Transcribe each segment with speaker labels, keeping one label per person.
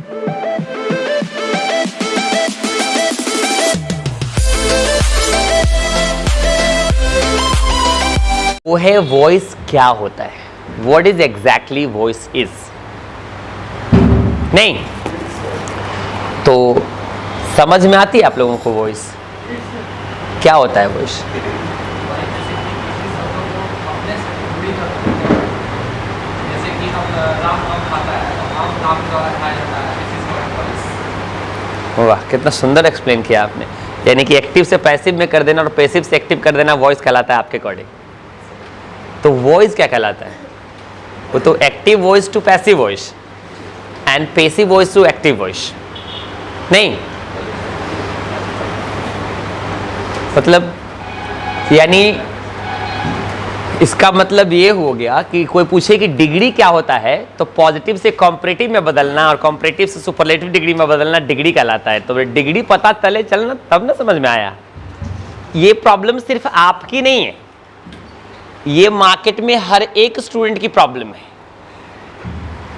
Speaker 1: वो है वॉइस क्या होता है, what is exactly voice is. नहीं तो समझ में आती है आप लोगों को वॉइस क्या होता है? वॉइस वाह, कितना सुंदर एक्सप्लेन किया आपने। यानी कि एक्टिव से पैसिव में कर देना और पैसिव से एक्टिव कर देना वॉइस कहलाता है आपके अकॉर्डिंग। तो वॉइस क्या कहलाता है? वो तो active voice to passive voice and passive voice to active voice. नहीं मतलब यानी इसका मतलब ये हो गया कि कोई पूछे कि डिग्री क्या होता है तो पॉजिटिव से कॉम्परेटिव में बदलना और कॉम्परेटिव से सुपरलेटिव डिग्री में बदलना डिग्री कहलाता है। तो डिग्री पता चले चलना तब ना समझ में आया। ये प्रॉब्लम सिर्फ आपकी नहीं है, ये मार्केट में हर एक स्टूडेंट की प्रॉब्लम है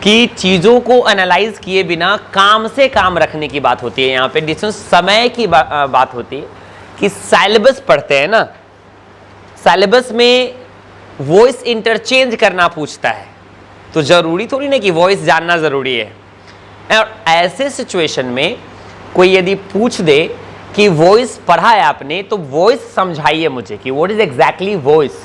Speaker 1: कि चीज़ों को एनालाइज किए बिना काम से काम रखने की बात होती है। यहाँ पे डिस्टेंस समय की बात होती है कि सिलेबस पढ़ते हैं ना, सिलेबस में वॉइस इंटरचेंज करना पूछता है तो ज़रूरी थोड़ी ना कि वॉइस जानना ज़रूरी है। और ऐसे सिचुएशन में कोई यदि पूछ दे कि वॉइस पढ़ा है आपने तो वॉइस समझाइए मुझे कि व्हाट इज एग्जैक्टली वॉइस,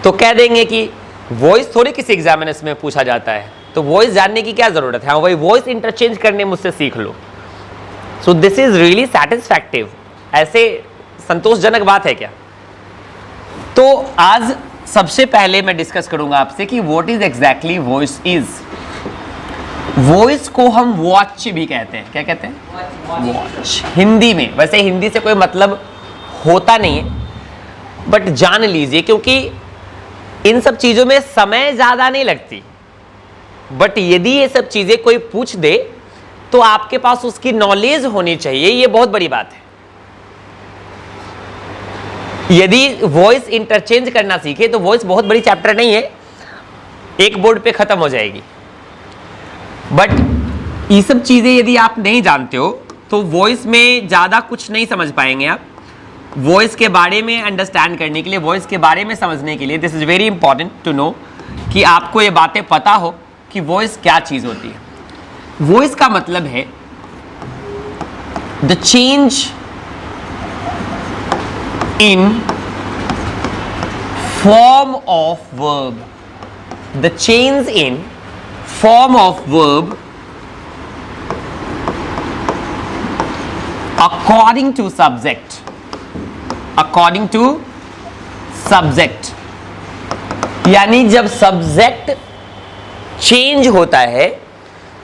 Speaker 1: तो कह देंगे कि वॉइस थोड़ी किसी एग्जामिनेशन में पूछा जाता है, तो वॉइस जानने की क्या जरूरत है, वही वॉइस इंटरचेंज करने मुझसे सीख लो। So this is really satisfactive. ऐसे संतोषजनक बात है क्या? तो आज सबसे पहले मैं डिस्कस करूंगा आपसे कि what is exactly voice is. Voice को हम वॉच भी कहते हैं। क्या कहते हैं? वॉच हिंदी में। वैसे हिंदी से कोई मतलब होता नहीं है बट जान लीजिए, क्योंकि इन सब चीजों में समय ज्यादा नहीं लगती, बट यदि ये सब चीजें कोई पूछ दे तो आपके पास उसकी नॉलेज होनी चाहिए, ये बहुत बड़ी बात है। यदि वॉइस इंटरचेंज करना सीखे तो वॉइस बहुत बड़ी चैप्टर नहीं है, एक बोर्ड पे खत्म हो जाएगी। बट ये सब चीजें यदि आप नहीं जानते हो तो वॉइस में ज्यादा कुछ नहीं समझ पाएंगे आप। वॉइस के बारे में अंडरस्टैंड करने के लिए, वॉइस के बारे में समझने के लिए this is very important to know कि आपको ये बातें पता हो कि वॉइस क्या चीज होती है। वॉइस का मतलब है the change in form of verb, the change in form of verb according to subject, according to subject. यानी जब सब्जेक्ट चेंज होता है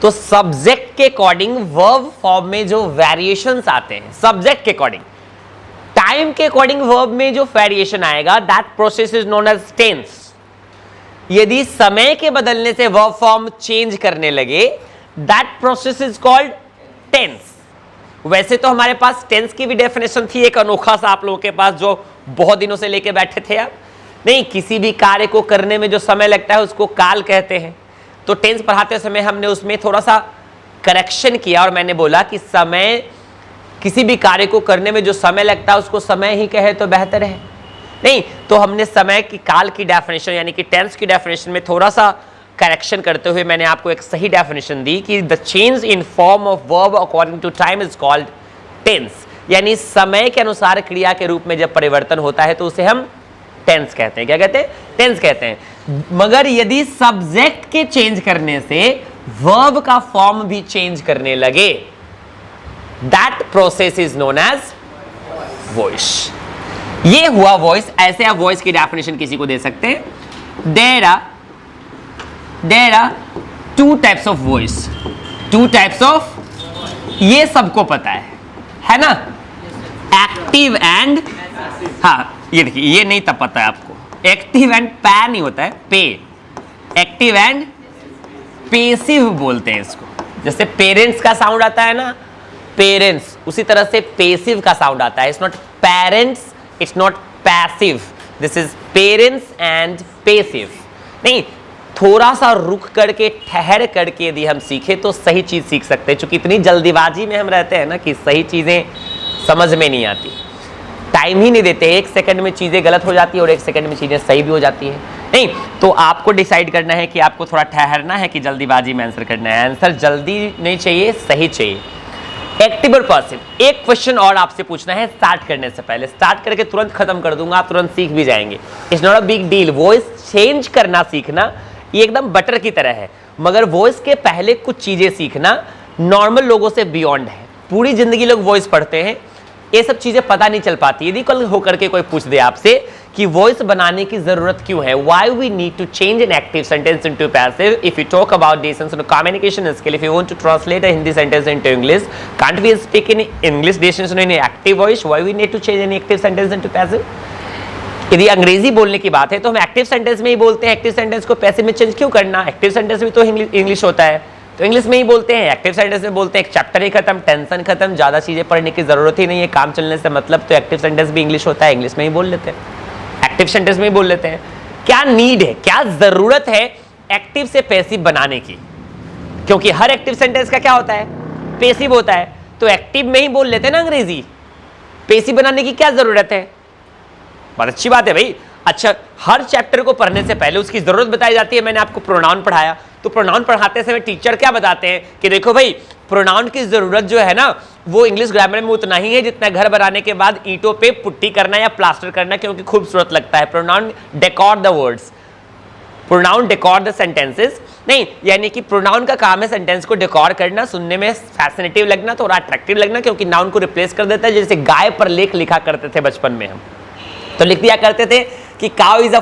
Speaker 1: तो सब्जेक्ट के अकॉर्डिंग वर्ब फॉर्म में जो वेरिएशंस आते हैं, सब्जेक्ट के अकॉर्डिंग, टाइम के अकॉर्डिंग वर्ब में जो वेरिएशन आएगा, that process is known as tense. यदि समय के बदलने से वर्ब फॉर्म चेंज करने लगे, that process is called tense. वैसे तो हमारे पास टेंस की भी डेफिनेशन थी, एक अनोखा सा आप लोगों के पास जो बहुत दिनों से लेके बैठे थे आप। नहीं, किसी भी कार्य को करने में जो समय लगता है उसको काल कहते हैं। तो टेंस पढ़ाते समय हमने उसमें थोड़ा सा करेक्शन किया और मैंने बोला कि समय, किसी भी कार्य को करने में जो समय लगता है उसको समय ही कहे तो बेहतर है। नहीं तो हमने समय की, काल की डेफिनेशन यानी कि टेंस की डेफिनेशन में थोड़ा सा करेक्शन करते हुए मैंने आपको एक सही डेफिनेशन दी कि the change in form of verb according to time is called tense. यानी समय के अनुसार क्रिया के रूप में जब परिवर्तन होता है तो उसे हम टेंस कहते हैं। क्या कहते हैं? टेंस कहते हैं। मगर यदि सब्जेक्ट के चेंज करने से वर्ब का फॉर्म भी चेंज करने लगे, that process is known as voice. ये हुआ वॉइस। ऐसे आप वॉइस की डेफिनेशन किसी को दे सकते हैं। There are two types of voice, two types of, ये सबको पता है ना? एक्टिव एंड, हाँ ये देखिए, ये नहीं तब पता है आपको, एक्टिव एंड पै नहीं होता है, पे। एक्टिव एंड पेसिव बोलते हैं इसको। जैसे पेरेंट्स का साउंड आता है ना, पेरेंट्स, उसी तरह से पेसिव का साउंड आता है। It's not parents, it's not passive, this is parents and passive. नहीं, थोड़ा सा रुक करके ठहर करके यदि हम सीखें तो सही चीज सीख सकते हैं। क्योंकि इतनी जल्दीबाजी में हम रहते हैं ना कि सही चीजें समझ में नहीं आती, टाइम ही नहीं देते, 1 सेकंड में चीजें गलत हो जाती है और 1 सेकंड में चीजें सही भी हो जाती है। नहीं तो आपको डिसाइड करना है कि आपको थोड़ा ठहरना है कि जल्दीबाजी में आंसर करना है। आंसर जल्दी नहीं चाहिए, सही चाहिए। एक्टिव और पैसिव, एक क्वेश्चन और आपसे पूछना है स्टार्ट करने से पहले, स्टार्ट करके तुरंत खत्म कर दूंगा, आप तुरंत सीख भी जाएंगे। It's not a big deal. Voice change करना सीखना ये एकदम बटर की तरह है, मगर वॉइस के पहले कुछ चीजें सीखना नॉर्मल लोगों से बियॉन्ड है। पूरी जिंदगी लोग वॉइस पढ़ते हैं, ये सब चीजें पता नहीं चल पाती। यदि कल होकर के कोई पूछ दे आपसे कि वॉइस बनाने की जरूरत क्यों है, why we need to change an active sentence into passive, if you talk about distance in communication skill, if you want to translate a Hindi sentence into English, can't we speak in English distance in active voice, why we need to change an active sentence into passive. यदि अंग्रेजी बोलने की बात है तो हम active sentence में ही बोलते हैं, एक्टिव सेंटेंस को पैसिव में चेंज क्यों करना? एक्टिव सेंटेंस में तो इंग्लिश होता है तो इंग्लिश में ही बोलते हैं, एक्टिव सेंटेंस में बोलते हैं, एक चैप्टर ही खत्म, टेंशन खत्म, ज्यादा चीजें पढ़ने की जरूरत ही नहीं है, काम चलने से मतलब। तो एक्टिव सेंटेंस भी इंग्लिश होता है, इंग्लिश में ही बोल लेते हैं, एक्टिव सेंटेंस में ही बोल लेते हैं। क्या नीड है, क्या जरूरत है एक्टिव से पैसिव बनाने की? क्योंकि हर एक्टिव सेंटेंस का क्या होता है, पैसिव होता है, तो एक्टिव में ही बोल लेते हैं ना अंग्रेजी, पैसिव बनाने की क्या जरूरत है? बहुत अच्छी बात है भाई। अच्छा, हर चैप्टर को पढ़ने से पहले उसकी जरूरत बताई जाती है। मैंने आपको प्रोनाउन पढ़ाया, तो प्रोनाउन पढ़ाते समय टीचर क्या बताते हैं कि देखो भाई, प्रोनाउन की जरूरत जो है ना वो इंग्लिश ग्रामर में उतना ही है जितना घर बनाने के बाद ईंटों पे पुट्टी करना या प्लास्टर करना, क्योंकि खूबसूरत लगता है। Pronoun decor the words, pronoun decor the sentences. नहीं, यानी कि प्रोनाउन का काम है सेंटेंस को डेकोर करना, सुनने में फैसिनेटिव लगना, थोड़ा अट्रैक्टिव लगना, क्योंकि नाउन को रिप्लेस कर देता है। जैसे गाय पर लेख लिखा करते थे बचपन में हम, तो लिख दिया करते थे कि cow is a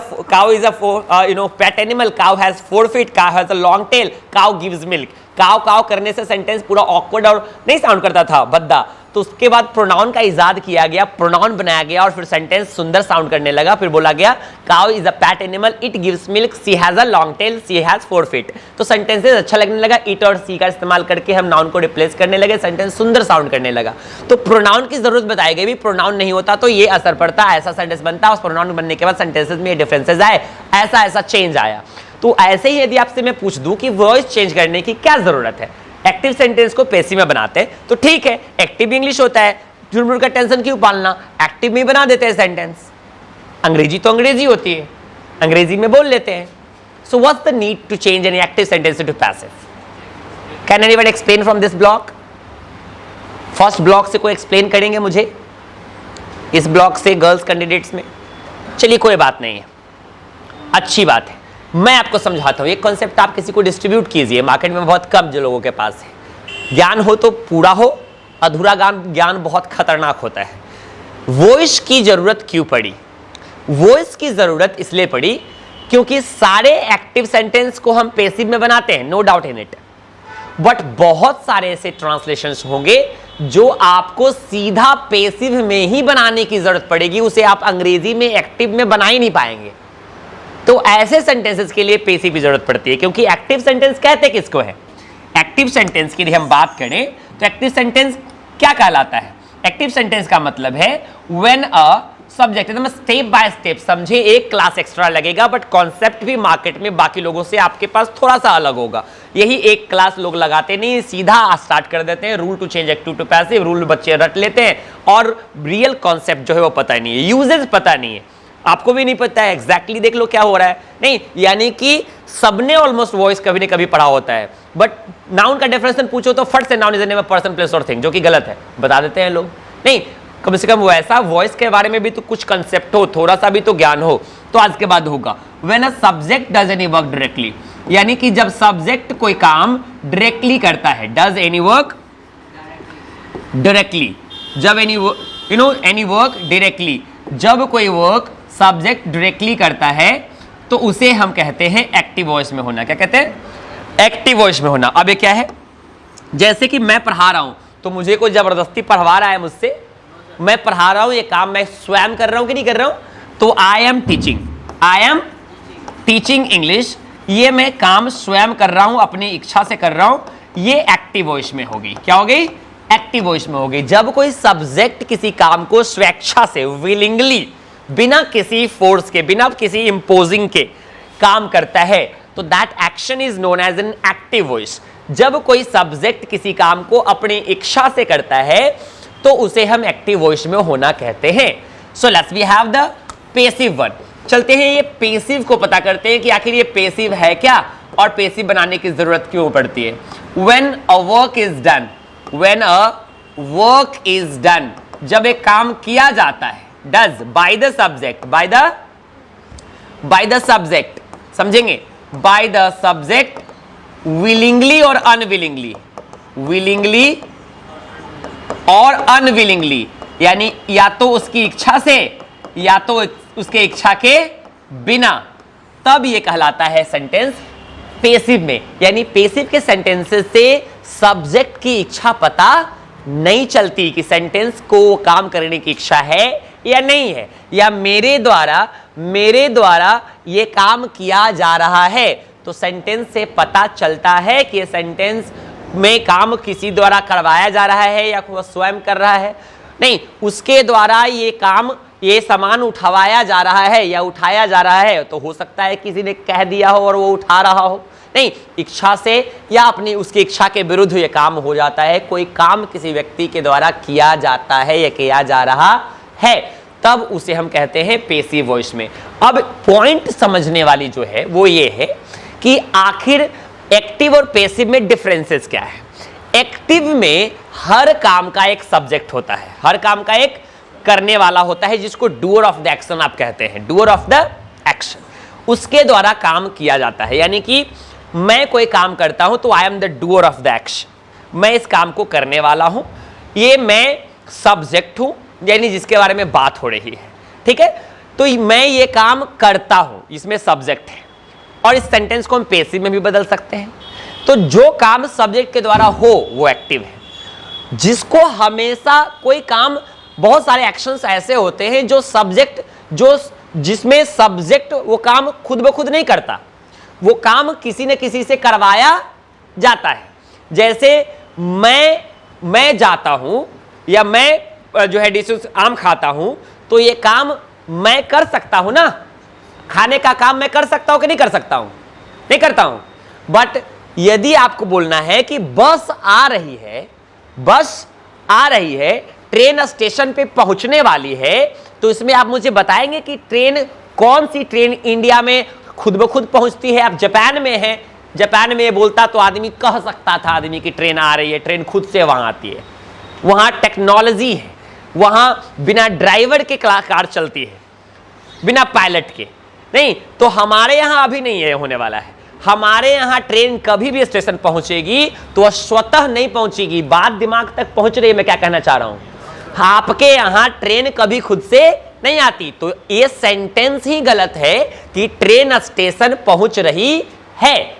Speaker 1: pet animal, cow has 4 feet, cow has a long tail, cow gives milk। काव करने से सेंटेंस पूरा ऑकवर्ड और नहीं साउंड करता था, भद्दा। तो उसके बाद प्रोनाउन का इजाद किया गया, प्रोनाउन बनाया गया और फिर सेंटेंस सुंदर साउंड करने लगा। फिर बोला गया cow is a pet animal, it gives milk, she has a long tail, she has 4 feet. तो सेंटेंसेस अच्छा लगने लगा, इट और सी का इस्तेमाल करके हम नाउन को रिप्लेस करने लगे, सेंटेंस सुंदर साउंड करने लगा। तो प्रोनाउन की जरूरत बताई गई, भी प्रोनाउन नहीं होता तो ये असर पड़ता, ऐसा सेंटेंस बनता, उस प्रोनाउन बनने के बाद सेंटेंसेस में डिफरेंसेस आए, ऐसा चेंज आया। तो ऐसे ही यदि आपसे मैं पूछ दूं कि वॉइस चेंज करने की क्या जरूरत है, एक्टिव सेंटेंस को पैसिव में बनाते हैं तो ठीक है, एक्टिव इंग्लिश होता है, झुरमुर का टेंशन क्यों पालना, एक्टिव में बना देते हैं सेंटेंस। अंग्रेजी तो अंग्रेजी होती है, अंग्रेजी में बोल लेते हैं। So what's the need to change an active sentence to passive? Can anyone explain from this block? First block से कोई एक्सप्लेन करेंगे मुझे, इस ब्लॉक से ज्ञान कैंडिडेट्स में? चलिए कोई बात नहीं है, अच्छी बात है, मैं आपको समझाता हूं। ये कॉन्सेप्ट आप किसी को डिस्ट्रीब्यूट कीजिए, मार्केट में बहुत कम जो लोगों के पास है। ज्ञान हो तो पूरा हो, अधूरा ज्ञान बहुत खतरनाक होता है। वॉइस की जरूरत क्यों पड़ी? वॉइस की जरूरत इसलिए पड़ी क्योंकि सारे एक्टिव सेंटेंस को हम पैसिव में बनाते हैं, no doubt in it, but बहुत सारे ऐसे ट्रांसलेशंस होंगे जो आपको सीधा पैसिव में ही बनाने की जरूरत पड़ेगी, उसे आप अंग्रेजी में एक्टिव में बना ही नहीं पाएंगे। तो ऐसे सेंटेंसेस के लिए पैसिव की जरूरत पड़ती है, क्योंकि एक्टिव सेंटेंस कहते किसको है? एक्टिव सेंटेंस की यदि हम बात करें तो एक्टिव सेंटेंस क्या कहलाता है? एक्टिव सेंटेंस का मतलब है व्हेन अ सब्जेक्ट, एकदम स्टेप बाय स्टेप समझे, एक क्लास एक्स्ट्रा लगेगा बट कॉन्सेप्ट भी मार्केट में बाकी लोगों से आपके पास थोड़ा सा अलग होगा। यही एक क्लास लोग लगाते नहीं, सीधा स्टार्ट कर देते हैं, rule to change active to passive, rule बच्चे रट लेते हैं और रियल कॉन्सेप्ट जो है वो पता नहीं है, यूजेस पता नहीं है, आपको भी नहीं पता है एग्जैक्टली देख लो क्या हो रहा है। नहीं, यानी कि सबने ऑलमोस्ट वॉइस कभी न कभी पढ़ा होता है, बट नाउन का डेफिनेशन पूछो तो फट से noun is the name of person, place और थिंग, जो कि गलत है, बता देते हैं लोग। नहीं, कम से कम वैसा वॉइस के बारे में भी तो कुछ कंसेप्ट हो, थोड़ा सा भी तो ज्ञान हो, तो आज के बाद होगा। When a subject does any work directly, यानी कि जब सब्जेक्ट कोई काम डायरेक्टली करता है, डज एनी वर्क डायरेक्टली, जब एनी वर्क डायरेक्टली, जब कोई वर्क सब्जेक्ट डायरेक्टली करता है तो उसे हम कहते हैं एक्टिव वॉइस में होना। क्या कहते हैं? एक्टिव वॉइस में होना। अब ये क्या है? जैसे कि मैं पढ़ा रहा हूं तो मुझे कोई जबरदस्ती पढ़वा रहा है मुझसे, मैं पढ़ा रहा हूं, ये काम मैं स्वयं कर रहा हूं कि नहीं कर रहा हूं, तो आई एम टीचिंग इंग्लिश, ये मैं काम स्वयं कर रहा हूं, अपनी इच्छा से कर रहा हूं, ये एक्टिव वॉइस में होगी। क्या हो गई? एक्टिव वॉइस में होगी। जब कोई सब्जेक्ट किसी काम को स्वेच्छा से, विलिंगली, बिना किसी फोर्स के, बिना किसी इंपोजिंग के काम करता है तो that action is known as an active voice. जब कोई सब्जेक्ट किसी काम को अपनी इच्छा से करता है तो उसे हम एक्टिव वॉइस में होना कहते हैं। So let's we have the passive one. चलते हैं ये पेसिव को पता करते हैं कि आखिर ये पेसिव है क्या और पेसिव बनाने की जरूरत क्यों पड़ती है। When a work is done, when a work is done, जब एक काम किया जाता है, does by the subject, by the subject, समझेंगे, बाय द सब्जेक्ट विलिंगली और अनविलिंगली, विलिंगली और अनविलिंगली, यानी या तो उसकी इच्छा से या तो उसके इच्छा के बिना, तब ये कहलाता है सेंटेंस पेसिव में। यानी पेसिव के सेंटेंसेस से सब्जेक्ट की इच्छा पता नहीं चलती कि सेंटेंस को काम करने की इच्छा है या नहीं है, या मेरे द्वारा ये काम किया जा रहा है। तो सेंटेंस से पता चलता है कि ये सेंटेंस में काम किसी द्वारा करवाया जा रहा है या वह स्वयं कर रहा है, नहीं, उसके द्वारा ये काम, ये सामान उठवाया जा रहा है या उठाया जा रहा है। तो हो सकता है किसी ने कह दिया हो और वो उठा रहा हो, नहीं, इच्छा से या अपनी उसकी इच्छा के विरुद्ध ये काम हो जाता है। कोई काम किसी व्यक्ति के द्वारा किया जाता है या किया जा रहा है, तब उसे हम कहते हैं पेसिव वॉइस में। अब पॉइंट समझने वाली जो है वो ये है कि आखिर एक्टिव और पेसिव में डिफरेंसेस क्या है। एक्टिव में हर काम का एक सब्जेक्ट होता है, हर काम का एक करने वाला होता है, जिसको डूअर ऑफ द एक्शन आप कहते हैं, डूअर ऑफ द एक्शन, उसके द्वारा काम किया जाता है। यानी कि मैं कोई काम करता हूं तो I am the doer of the action, मैं इस काम को करने वाला हूं, ये मैं सब्जेक्ट हूं, यानी जिसके बारे में बात हो रही है, ठीक है। तो मैं ये काम करता हूं, इसमें सब्जेक्ट है, और इस सेंटेंस को हम पेसिव में भी बदल सकते हैं। तो जो काम सब्जेक्ट के द्वारा हो वो एक्टिव है। जिसको हमेशा कोई काम, बहुत सारे एक्शंस ऐसे होते हैं जो सब्जेक्ट, जिसमें सब्जेक्ट वो काम खुद ब खुद नहीं करता, वो काम किसी न किसी से करवाया जाता है। जैसे मैं जाता हूं या मैं जो है डिशेस आम खाता हूं, तो ये काम मैं कर सकता हूं ना, खाने का काम मैं कर सकता हूं कि नहीं कर सकता हूं, नहीं करता हूं। बट यदि आपको बोलना है कि बस आ रही है, बस आ रही है, ट्रेन स्टेशन पे पहुंचने वाली है, तो इसमें आप मुझे बताएंगे कि ट्रेन, कौन सी ट्रेन इंडिया में खुद ब खुद पहुंचती है। आप जापान में हैं, जापान में ये बोलता तो आदमी कह सकता था आदमी की ट्रेन आ रही है, ट्रेन खुद से वहां आती है, वहां टेक्नोलॉजी है, वहां बिना ड्राइवर के कार चलती है, बिना पायलट के। नहीं, तो हमारे यहां अभी नहीं है होने वाला है। हमारे यहां ट्रेन कभी भी स्टेशन पहुंचेगी तो वह स्वतः नहीं पहुंचेगी, बात दिमाग तक पहुंच रही है मैं क्या कहना चाह रहा हूं। आपके यहां ट्रेन कभी खुद से नहीं आती, तो ये सेंटेंस ही गलत है कि ट्रेन स्टेशन पहुंच रही है।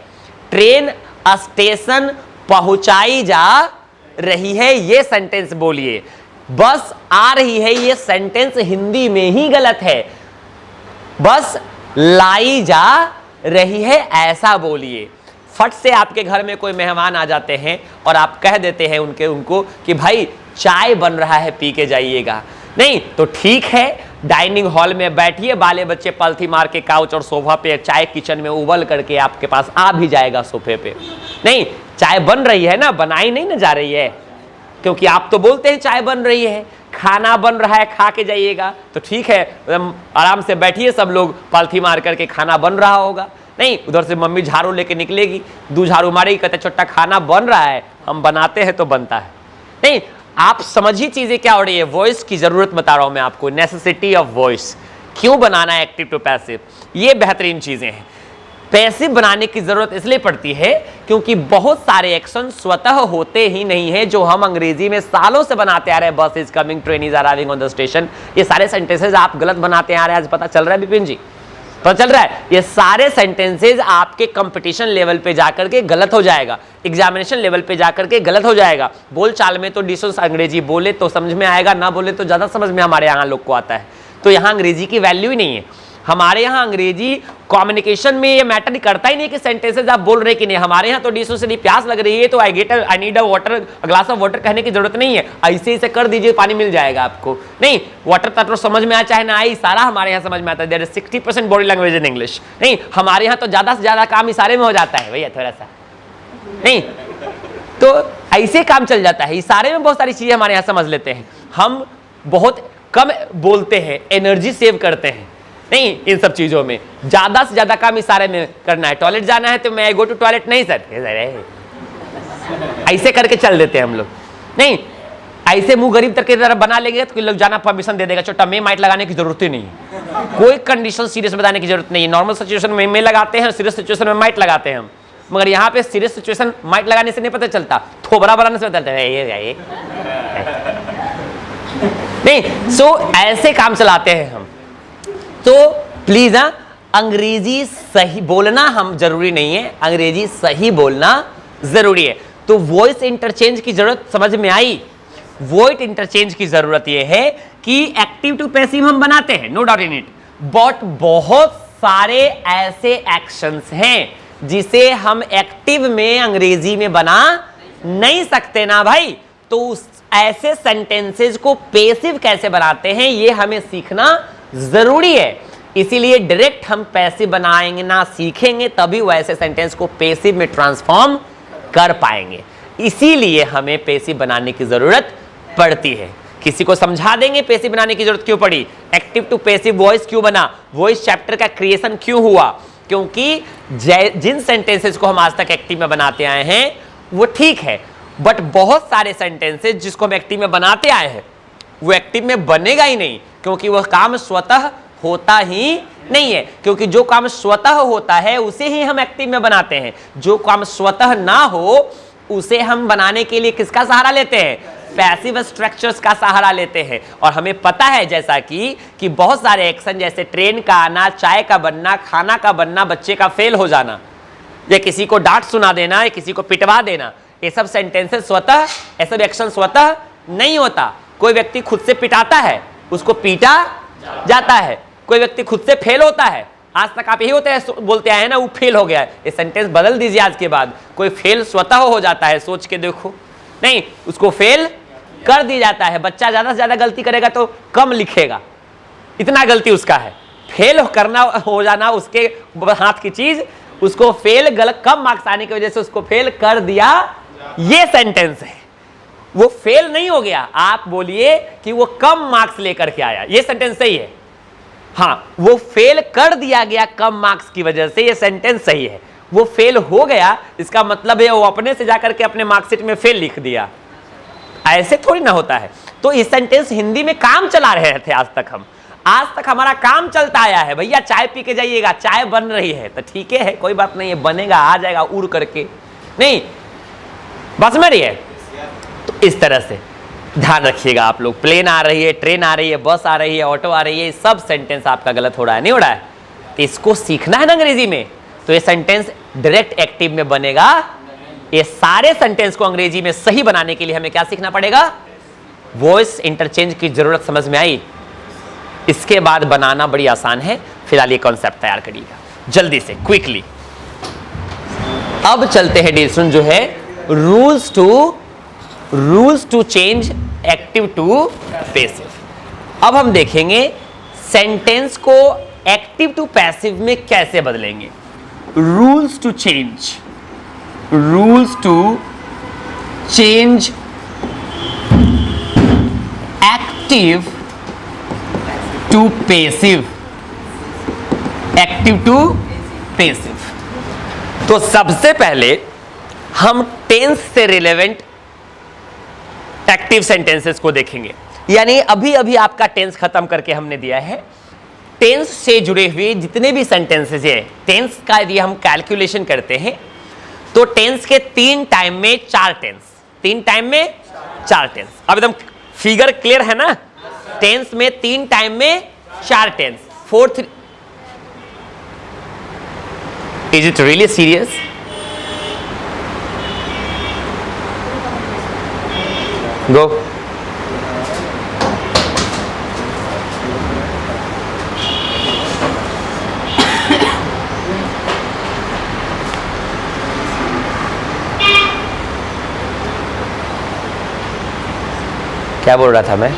Speaker 1: ट्रेन स्टेशन पहुंचाई जा रही है, ये सेंटेंस बोलिए। बस आ रही है, ये सेंटेंस हिंदी में ही गलत है। बस लाई जा रही है, ऐसा बोलिए। फट से आपके घर में कोई मेहमान आ जाते हैं और आप कह देते हैं उनको कि भाई चाय बन रहा है, पी के जाइएगा। नहीं तो ठीक है, डाइनिंग हॉल में बैठिए, बाले बच्चे पलथी मार के काउच और सोफा पे, चाय किचन में उबल करके आपके पास आ भी जाएगा सोफे पे। नहीं, चाय बन रही है ना, बनाई नहीं ना जा रही है, क्योंकि आप तो बोलते हैं चाय बन रही है, खाना बन रहा है, खा के जाइएगा। तो ठीक है, आराम से बैठिए, सब लोग पलथी मार करके खाना बन रहा होगा। नहीं, उधर से मम्मी झाड़ू लेके निकलेगी, 2 झाड़ू मारेगी, कहते छोटा खाना बन रहा है, हम बनाते हैं तो बनता है। नहीं, आप समझिए चीजें क्या हो रही है। वॉइस की जरूरत बता रहा हूं मैं आपको, नेसेसिटी ऑफ वॉइस, क्यों बनाना है एक्टिव टू पैसिव, ये बेहतरीन चीजें हैं। पैसिव बनाने की जरूरत इसलिए पड़ती है क्योंकि बहुत सारे एक्शन स्वतः होते ही नहीं है, जो हम अंग्रेजी में सालों से बनाते आ रहे हैं। बस is coming, train is arriving on the station, ये सारे सेंटेंसेज आप गलत बनाते आ रहे हैं। आज पता चल रहा है विपिन जी, पता चल रहा है, ये सारे सेंटेंसेज आपके कंपटीशन लेवल पे जाकर के गलत हो जाएगा, एग्जामिनेशन लेवल पे जाकर के गलत हो जाएगा। बोल चाल में तो डिशेस अंग्रेजी बोले तो समझ में आएगा, ना बोले तो ज्यादा समझ में हमारे यहाँ लोग को आता है। तो यहाँ अंग्रेजी की वैल्यू ही नहीं है। हमारे यहाँ अंग्रेजी कम्युनिकेशन में ये मैटर करता ही नहीं कि सेंटेंसेस आप बोल रहे कि नहीं। हमारे यहाँ तो डिशों प्यास लग रही है तो I need a water, glass of water कहने की जरूरत नहीं है, ऐसे ऐसे कर दीजिए पानी मिल जाएगा आपको। नहीं, वाटर तत्व समझ में आया चाहे ना आए, इशारा हमारे यहाँ समझ में आता है। There is 60% body language in English. नहीं, हमारे यहाँ तो ज्यादा से ज्यादा काम इशारे में हो जाता है भैया, थोड़ा सा नहीं तो ऐसे काम चल जाता है। इशारे में बहुत सारी चीजें हमारे यहाँ समझ लेते हैं। हम बहुत कम बोलते हैं, एनर्जी सेव करते हैं। नहीं, इन सब चीजों में ज्यादा से ज्यादा काम इशारे में करना है। टॉयलेट जाना है तो मैं गो टू टॉयलेट, नहीं सर ऐसे करके चल देते हैं हम लोग। नहीं, ऐसे मुंह गरीब तक की तरह बना लेंगे तो लोग जाना परमिशन दे देगा। छोटा में माइट लगाने की जरूरत ही नहीं है, कोई कंडीशन सीरियस बताने की जरूरत नहीं है। नॉर्मल सिचुएशन में लगाते हैं, सीरियस सिचुएशन में माइट लगाते हैं हम। मगर यहाँ पे सीरियस सिचुएशन माइट लगाने से नहीं पता चलता, थोबरा बनाने से पता चलता है ये नहीं। सो ऐसे काम चलाते हैं हम। तो प्लीज अंग्रेजी सही बोलना हम जरूरी नहीं है, अंग्रेजी सही बोलना जरूरी है। तो वॉइस इंटरचेंज की जरूरत समझ में आई। वॉइस इंटरचेंज की जरूरत यह है कि एक्टिव टू पैसिव हम बनाते हैं, no doubt in it, but बहुत सारे ऐसे एक्शंस हैं जिसे हम एक्टिव में अंग्रेजी में बना नहीं सकते ना भाई। तो उस ऐसे सेंटेंसेस को पैसिव कैसे बनाते हैं ये हमें सीखना जरूरी है। इसीलिए डायरेक्ट हम पैसिव बनाएंगे ना, सीखेंगे तभी वैसे सेंटेंस को पैसिव में ट्रांसफॉर्म कर पाएंगे। इसीलिए हमें पैसिव बनाने की जरूरत पड़ती है। किसी को समझा देंगे पैसिव बनाने की जरूरत क्यों पड़ी, एक्टिव टू पैसिव वॉइस क्यों बना, वॉइस चैप्टर का क्रिएशन क्यों हुआ। क्योंकि जिन सेंटेंसेस को हम आज तक एक्टिव में बनाते आए हैं वो ठीक है, बट बहुत सारे सेंटेंसेस जिसको हम एक्टिव में बनाते आए हैं वो एक्टिव में बनेगा ही नहीं, क्योंकि वह काम स्वतः होता ही नहीं है। क्योंकि जो काम स्वतः होता है उसे ही हम एक्टिव में बनाते हैं। जो काम स्वतः ना हो उसे हम बनाने के लिए किसका सहारा लेते हैं, पैसिव स्ट्रक्चर्स का सहारा लेते हैं। और हमें पता है जैसा कि बहुत सारे एक्शन जैसे ट्रेन का आना, चाय का बनना, खाना का बनना, बच्चे का फेल हो जाना, या किसी को डांट सुना देना, या किसी को पिटवा देना, ये सब सेंटेंसेस स्वतः, ये सब एक्शन स्वतः नहीं होता। कोई व्यक्ति खुद से पिटाता है, उसको पीटा जाता है। कोई व्यक्ति खुद से फेल होता है, आज तक आप यही होते हैं बोलते आए हैं ना, वो फेल हो गया है। ये सेंटेंस बदल दीजिए आज के बाद, कोई फेल स्वतः हो जाता है, सोच के देखो। नहीं, उसको फेल कर दिया जाता है। बच्चा ज्यादा से ज्यादा गलती करेगा तो कम लिखेगा, इतना गलती उसका है। फेल करना हो जाना उसके हाथ की चीज, उसको फेल गलत कम मार्क्स आने की वजह से उसको फेल कर दिया, ये सेंटेंस है। वो फेल नहीं हो गया, आप बोलिए कि वो कम मार्क्स लेकर के आया, ये सेंटेंस सही है। हाँ, वो फेल कर दिया गया कम मार्क्स की वजह से, ये सेंटेंस सही है। वो फेल हो गया इसका मतलब है वो अपने से जाकर के अपने मार्कशीट में फेल लिख दिया, ऐसे थोड़ी ना होता है। तो इस सेंटेंस हिंदी में काम चला रहे थे आज तक हम, आज तक हमारा काम चलता आया है। भैया चाय पी के जाइएगा, चाय बन रही है तो ठीक है, कोई बात नहीं है, बनेगा, आ जाएगा उड़ करके। नहीं, बस में रही है। तो इस तरह से ध्यान रखिएगा आप लोग। प्लेन आ रही है, ट्रेन आ रही है, बस आ रही है, ऑटो आ रही है, सब सेंटेंस आपका गलत हो रहा है, नहीं हो रहा है। तो इसको सीखना है ना अंग्रेजी में, तो ये सेंटेंस डायरेक्ट एक्टिव में बनेगा। ये सारे सेंटेंस को अंग्रेजी में सही बनाने के लिए हमें क्या सीखना पड़ेगा, वॉइस इंटरचेंज की जरूरत समझ में आई। इसके बाद बनाना बड़ी आसान है। फिलहाल ये कॉन्सेप्ट तैयार करिएगा जल्दी से, क्विकली। अब चलते हैं डिस्कशन जो है rules to change active to passive. अब हम देखेंगे सेंटेंस को एक्टिव टू पैसिव में कैसे बदलेंगे। Rules to change active to passive, active to passive. तो सबसे पहले हम टेंस से रिलेवेंट एक्टिव सेंटेंसेस को देखेंगे। यानी अभी अभी आपका टेंस खत्म करके हमने दिया है। टेंस से जुड़े हुए जितने भी सेंटेंसेस है, टेंस का यदि हम कैलकुलेशन करते हैं तो टेंस के 3 टाइम में 4 टेंस, 3 टाइम में 4 टेंस। अब एकदम फिगर क्लियर है ना, टेंस में 3 टाइम में 4 tense. 4 is it really serious? Go. क्या बोल रहा था मैं?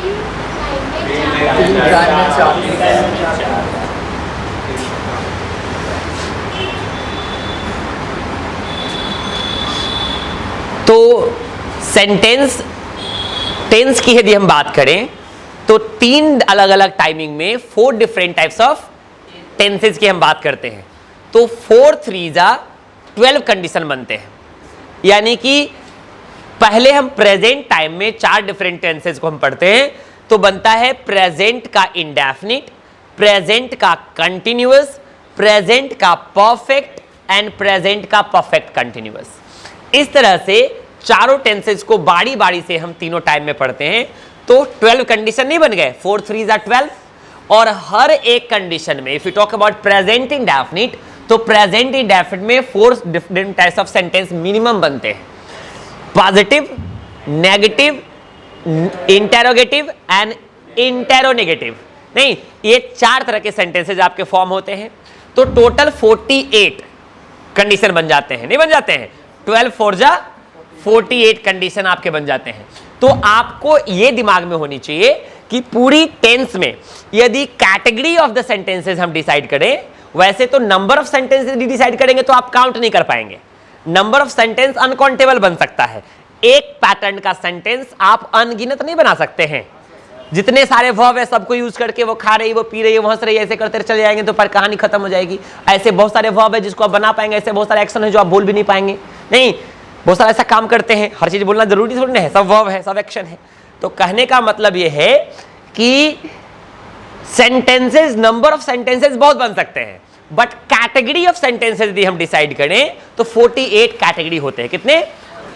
Speaker 1: तो सेंटेंस टेंस की यदि हम बात करें तो 3 अलग अलग टाइमिंग में 4 डिफरेंट टाइप्स ऑफ टेंसेज की हम बात करते हैं। तो 4 3 12 कंडीशन बनते हैं, यानी कि पहले हम प्रेजेंट टाइम में 4 डिफरेंट टेंसेज को हम पढ़ते हैं। तो बनता है प्रेजेंट का इंडेफिनिट, प्रेजेंट का कंटिन्यूअस, प्रेजेंट का परफेक्ट एंड प्रेजेंट का परफेक्ट कंटिन्यूअस। इस तरह से चारों टेंसेज को बारी बारी से हम तीनों टाइम में पढ़ते हैं। तो 12 कंडीशन नहीं बन गए, 4 3 12। और हर एक कंडीशन में if you talk about present indefinite, तो प्रेजेंट इंडेफिनिट में 4 different types of sentence minimum बनते हैं, पॉजिटिव, नेगेटिव, इंटेरोगेटिव एंड इंटेरोनेगेटिव। नहीं, ये 4 तरह के सेंटेंसेज आपके फॉर्म होते हैं। तो टोटल 48 कंडीशन बन जाते हैं, नहीं बन जाते हैं? 12 4 48 कंडीशन आपके बन जाते हैं। तो आपको ये दिमाग में होनी चाहिए कि पूरी टेंस में यदि कैटेगरी ऑफ द सेंटेंसेस हम डिसाइड करें, वैसे तो नंबर ऑफ सेंटेंसेस डिसाइड करेंगे तो आप काउंट नहीं कर पाएंगे। नंबर ऑफ सेंटेंस अनकाउंटेबल बन सकता है। एक पैटर्न का सेंटेंस आप अनगिनत नहीं बना सकते हैं। जितने सारे वर्ब है सबको यूज करके वो खा रही, वो पी रही है, वो हंस रही है, ऐसे करते चले जाएंगे तो पर कहानी खत्म हो जाएगी। ऐसे बहुत सारे वर्ब है जिसको आप बना पाएंगे, ऐसे बहुत सारे एक्शन है जो आप बोल भी नहीं पाएंगे। नहीं, बहुत सारा ऐसा काम करते हैं, हर चीज बोलना जरूरी थोड़ी है, सब वर्ब है, सब एक्शन है। तो कहने का मतलब ये है कि सेंटेंसेस, नंबर ऑफ सेंटेंसेस बहुत बन सकते हैं, बट कैटेगरी ऑफ सेंटेंसेस यदि हम डिसाइड करें तो 48 कैटेगरी होते हैं। कितने?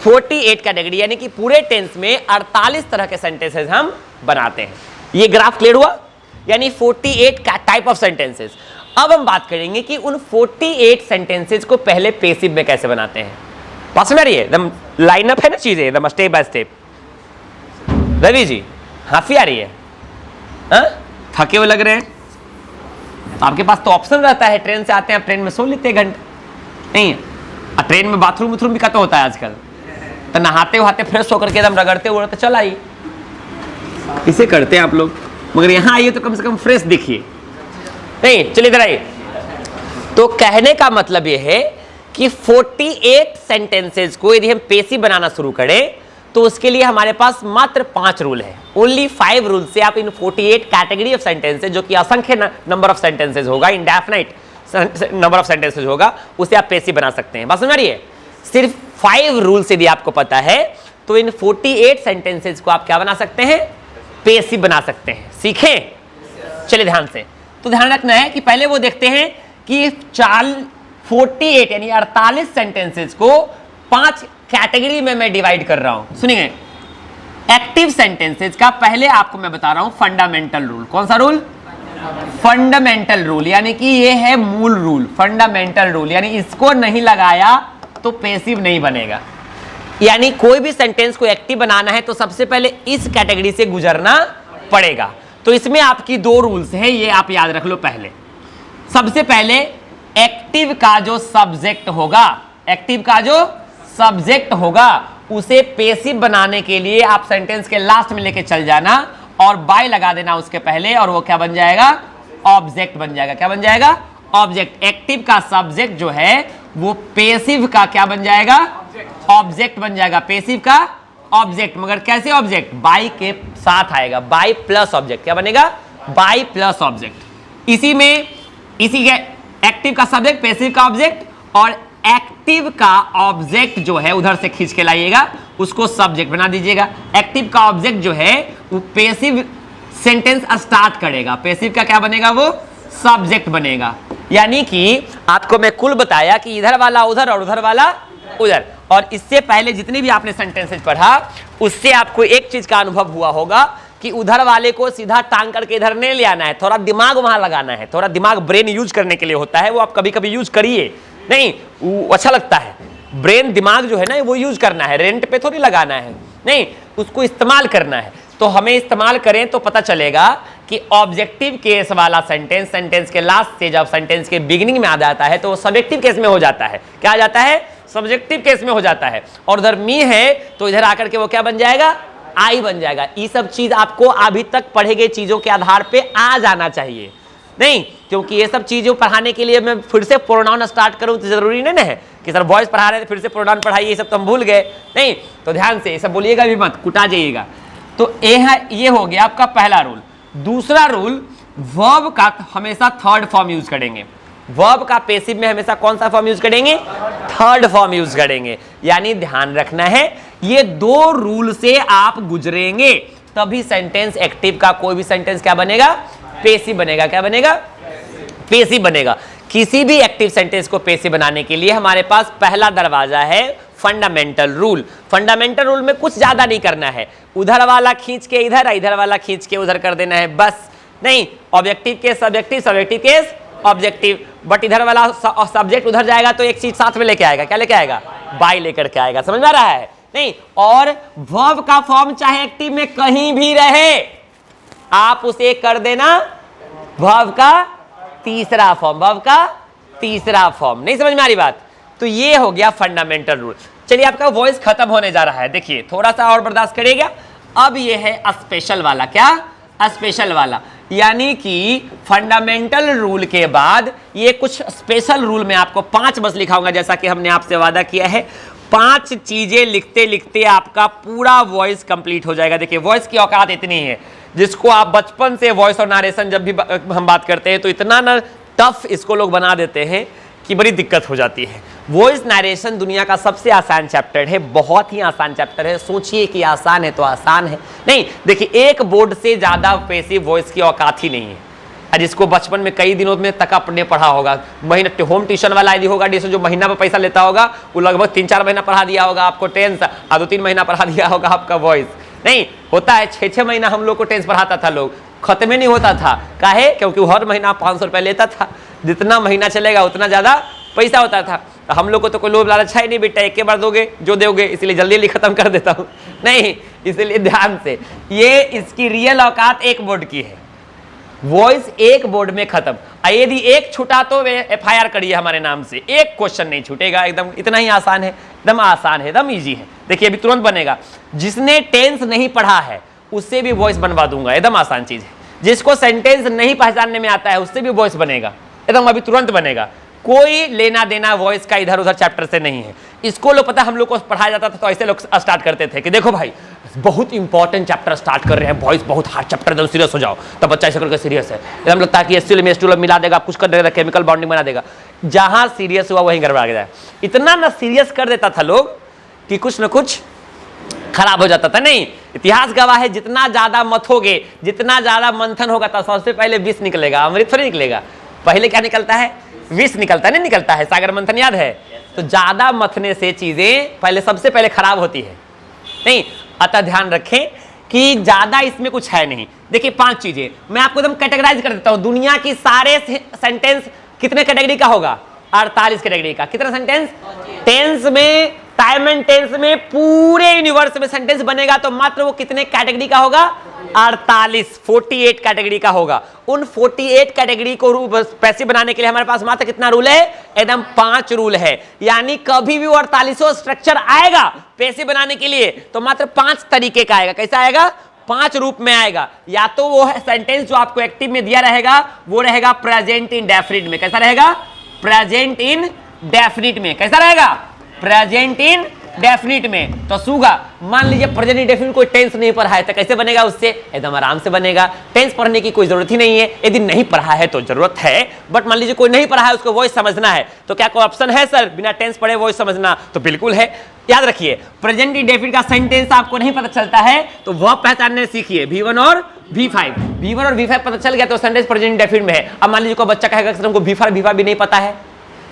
Speaker 1: 48 कैटेगरी, यानी कि पूरे टेंस में 48 तरह के सेंटेंसेस हम बनाते हैं। ये ग्राफ क्लियर हुआ? यानी 48 टाइप ऑफ सेंटेंसेस। अब हम बात करेंगे कि उन 48 सेंटेंसेस को पहले पेसिव में कैसे बनाते हैं। पास में आ रही है? एकदम लाइनअप है ना चीजें, एकदम step by step. Ravi ji हंसी आ रही है? थके हुए लग रहे हैं? आपके पास तो ऑप्शन रहता है, ट्रेन से आते हैं, ट्रेन में सो लेते हैं घंटे। नहीं, ट्रेन में बाथरूम भी खत्म होता है आजकल, तो नहाते वहाते फ्रेश होकर के एकदम रगड़ते उड़ते चल आइए, इसे करते हैं आप लोग। मगर यहाँ आइए तो कम से कम फ्रेश दिखिए। नहीं, चलिए इधर आइए। तो कहने का मतलब यह है कि 48 सेंटेंसेस को यदि हम पेसिव बनाना शुरू करें तो उसके लिए हमारे पास मात्र 5 रूल है। ओनली 5 रूल से आप इन 48 कैटेगरी ऑफ सेंटेंसेस, जो कि असंख्य नंबर ऑफ सेंटेंसेस होगा, इंडेफिनाइट नंबर ऑफ सेंटेंसेस होगा, उसे आप पेसिव बना सकते हैं। बात समझ रही है? सिर्फ 5 रूल्स यदि आपको पता है तो इन 48 सेंटेंसेस को आप क्या बना सकते हैं? पेसिव बना सकते हैं। सीखें? चलिए ध्यान से। तो ध्यान रखना है कि पहले वो देखते हैं कि 48 यानी 48 सेंटेंसेस को 5 कैटेगरी में मैं डिवाइड कर रहा हूं। सुनिए, एक्टिव सेंटेंसेस का पहले आपको मैं बता रहा हूं फंडामेंटल रूल। कौन सा रूल? फंडामेंटल रूल, यानी कि ये है मूल रूल, फंडामेंटल रूल। यानी इसको नहीं लगाया तो पेसिव नहीं बनेगा। यानी कोई भी सेंटेंस को एक्टिव बनाना है तो सबसे पहले इस कैटेगरी से गुजरना पड़ेगा। तो इसमें आपकी 2 रूल्स हैं, ये आप याद रख लो। पहले, सबसे पहले एक्टिव का जो सब्जेक्ट होगा, एक्टिव का जो सब्जेक्ट होगा उसे पेसिव बनाने के लिए आप सेंटेंस के लास्ट में लेके चल जाना और बाय लगा देना उसके पहले, और वो क्या बन जाएगा? ऑब्जेक्ट बन जाएगा। क्या बन जाएगा? ऑब्जेक्ट। एक्टिव का सब्जेक्ट जो है वो पेसिव का क्या बन जाएगा? ऑब्जेक्ट बन जाएगा। पेसिव का ऑब्जेक्ट, मगर कैसे ऑब्जेक्ट? बाय के साथ आएगा, बाय प्लस ऑब्जेक्ट। क्या बनेगा? By plus object. इसी में इसी के एक्टिव का सब्जेक्ट, पेसिव का ऑब्जेक्ट, और एक्टिव का ऑब्जेक्ट जो है उधर से खींच के लाइएगा, उसको सब्जेक्ट बना दीजिएगा। एक्टिव का ऑब्जेक्ट जो है वो पेसिव सेंटेंस स्टार्ट करेगा, पेसिव का क्या बनेगा? वो सब्जेक्ट बनेगा। यानी कि आपको मैं कुल बताया कि इधर वाला उधर और उधर वाला उधर, और इससे पहले जितनी भी आपने सेंटेंसेस पढ़ा उससे आपको एक चीज का अनुभव हुआ होगा कि उधर वाले को सीधा टांग करके इधर नहीं ले आना है, थोड़ा दिमाग वहां लगाना है। थोड़ा दिमाग ब्रेन यूज करने के लिए होता है, वो आप कभी कभी यूज करिए। नहीं, वो अच्छा लगता है। ब्रेन दिमाग जो है ना वो यूज करना है, रेंट पे थोड़ी लगाना है। नहीं, उसको इस्तेमाल करना है। तो हमें इस्तेमाल करें तो पता चलेगा कि ऑब्जेक्टिव केस वाला सेंटेंस, सेंटेंस के लास्ट से जब सेंटेंस के बिगिनिंग में आ जाता है तो वो सब्जेक्टिव केस में हो जाता है। क्या आ जाता है? सब्जेक्टिव केस में हो जाता है। और उधर मी है तो इधर आकर के वो क्या बन जाएगा? आई बन जाएगा। ये सब चीज आपको अभी तक पढ़े गए चीजों के आधार पे आ जाना चाहिए, नहीं क्योंकि ये सब चीजों पढ़ाने के लिए मैं फिर से प्रोनाउन स्टार्ट करूं तो जरूरी नहीं है कि सर वॉइस पढ़ा रहे थे फिर से प्रोनाउन पढ़ाइए, ये सब तो हम भूल गए, नहीं तो ध्यान से ये सब बोलिएगा भी मत, कुटा जाइएगा। तो ये हो गया आपका पहला रूल। दूसरा रूल, वर्ब का हमेशा थर्ड फॉर्म यूज करेंगे। वर्ब का पैसिव में हमेशा कौन सा फॉर्म यूज करेंगे? थर्ड फॉर्म यूज करेंगे। यानी ध्यान रखना है ये दो रूल से आप गुजरेंगे तभी सेंटेंस एक्टिव का कोई भी सेंटेंस क्या बनेगा? पैसिव बनेगा। क्या बनेगा? पैसिव बनेगा। किसी भी एक्टिव सेंटेंस को पैसिव बनाने के लिए हमारे पास पहला दरवाजा है फंडामेंटल रूल। फंडामेंटल रूल में कुछ ज्यादा नहीं करना है, उधर वाला खींच के इधर, इधर वाला खींच के उधर कर देना है बस। नहीं, objective case subjective, subjective case objective, but इधर वाला सब्जेक्ट उधर जाएगा तो एक चीज साथ में लेके आएगा। क्या लेके आएगा? बाई लेकर के आएगा। समझ में आ रहा है? नहीं, और वर्ब का फॉर्म चाहे एक्टिव में कहीं भी रहे आप उसे कर देना वर्ब का तीसरा फॉर्म, वर्ब का तीसरा फॉर्म। नहीं समझ में आ रही बात? तो ये हो गया फंडामेंटल रूल। चलिए आपका वॉइस खत्म होने जा रहा है, देखिए थोड़ा सा और बर्दाश्त करिएगा। अब ये है स्पेशल वाला। क्या? स्पेशल वाला, यानी कि फंडामेंटल रूल के बाद ये कुछ स्पेशल रूल में आपको 5 बस लिखाऊंगा, जैसा कि हमने आपसे वादा किया है। 5 चीजें लिखते लिखते आपका पूरा वॉइस कंप्लीट हो जाएगा। देखिए वॉइस की औकात इतनी है, जिसको आप बचपन से वॉइस और नारेशन जब भी हम बात करते हैं तो इतना ना टफ इसको लोग बना देते हैं कि बड़ी दिक्कत हो जाती है। वॉइस नरेशन दुनिया का सबसे आसान चैप्टर है, बहुत ही आसान चैप्टर है। सोचिए कि आसान है तो आसान है, नहीं देखिए एक बोर्ड से ज्यादा पैसिव वॉइस की औकात ही नहीं है। जिसको बचपन में कई दिनों में तक अपने पढ़ा होगा, महीना होम ट्यूशन वाला यदि होगा जो महीना पर पैसा लेता होगा वो लगभग 3-4 महीना पढ़ा दिया होगा आपको टेंस, 2-3 महीना पढ़ा दिया होगा आपका वॉइस। नहीं होता है 6-6 महीना हम लोग को टेंस पढ़ाता था, लोग खत्म नहीं होता था। काहे? क्योंकि हर महीना 500 रुपये लेता था, जितना महीना चलेगा उतना ज्यादा पैसा होता था। हम लोग को तो कोई लोभ लालच है नहीं, बेटा एक बार दोगे जो दोगे, इसलिए जल्दी जल्दी खत्म कर देता हूं। नहीं, इसलिए ध्यान से, ये इसकी रियल औकात एक बोर्ड की है। वॉइस एक बोर्ड में खत्म। यदि एक छूटा तो FIR करिए हमारे नाम से, एक क्वेश्चन नहीं छूटेगा। एकदम इतना ही आसान है, एकदम आसान है, एकदम इजी है। देखिए अभी तुरंत बनेगा। जिसने टेंस नहीं पढ़ा है उससे भी वॉइस बनवा दूंगा, एकदम आसान चीज है। जिसको सेंटेंस नहीं पहचानने में आता है उससे भी वॉइस बनेगा, एकदम अभी तुरंत बनेगा। कोई लेना देना वॉइस का इधर उधर चैप्टर से नहीं है। इसको लोग पता, हम लोग को पढ़ाया जाता था तो ऐसे लोग स्टार्ट करते थे कि देखो भाई बहुत इंपॉर्टेंट चैप्टर स्टार्ट कर रहे हैं, वॉइस बहुत हार्ड चैप्टर है, सीरियस हो जाओ। तब बच्चा ऐसे करके सीरियस है, एकदम लगता है कि एसटीएल में एसटीएल मिला देगा, कुछ कर देगा, केमिकल बॉन्डिंग बना देगा। जहां सीरियस हुआ वहीं गड़बड़ा गया। इतना ना सीरियस कर देता था लोग कि कुछ ना कुछ खराब हो जाता था। नहीं, इतिहास गवाह है, जितना ज्यादा मथोगे, जितना ज्यादा मंथन होगा तो सबसे पहले विष निकलेगा, अमृत थोड़ी निकलेगा। पहले क्या निकलता है? विष निकलता है। नहीं निकलता है? सागर मंथन याद है? तो ज्यादा मथने से चीजें पहले सबसे पहले खराब होती है। नहीं, अतः ध्यान रखें कि ज्यादा इसमें कुछ है नहीं। देखिए 5 चीजें मैं आपको एकदम कैटेगराइज कर देता हूं। दुनिया की सारे सेंटेंस कितने कैटेगरी का होगा? 48 कैटेगरी का। कितना सेंटेंस? टेंस में, टाइम एंड टेंस में, पूरे यूनिवर्स में सेंटेंस बनेगा तो मात्र वो कितने कैटेगरी का होगा? 48 कैटेगरी का होगा। उन 48 कैटेगरी को पैसिव बनाने के लिए हमारे पास मात्र कितना रूल है? एकदम 5 रूल है। यानी कभी भी 48 स्ट्रक्चर आएगा पैसिव बनाने के लिए तो मात्र 5 तरीके का आएगा। कैसा आएगा? 5 रूप में आएगा। या तो वो सेंटेंस जो आपको एक्टिव में दिया रहेगा वो रहेगा प्रेजेंट इन डेफिनिट में। कैसा रहेगा? प्रेजेंट इन डेफिनिट में। कैसा रहेगा? प्रेजेंट इन डेफिनिट में। तो सुगा, मान लीजिए प्रेजेंट इंडेफिनिट कोई टेंस नहीं पढ़ा है तो कैसे बनेगा? उससे एकदम आराम से बनेगा। टेंस पढ़ने की कोई जरूरत ही नहीं है। यदि नहीं पढ़ा है तो जरूरत है, बट मान लीजिए कोई नहीं पढ़ा है, उसको वॉइस समझना है तो क्या कोई ऑप्शन है सर बिना टेंस पढ़े वॉइस समझना? तो बिल्कुल है। याद रखिए, प्रेजेंट इंडेफिनिट का सेंटेंस आपको नहीं पता चलता है तो वह पहचानने सीखिए। V1 और V5, V1 और V5 पता चल गया तो सेंटेंस प्रेजेंट इंडेफिनिट में है। अब मान लीजिए कोई बच्चा कहेगा कि हमको V4 भी नहीं पता है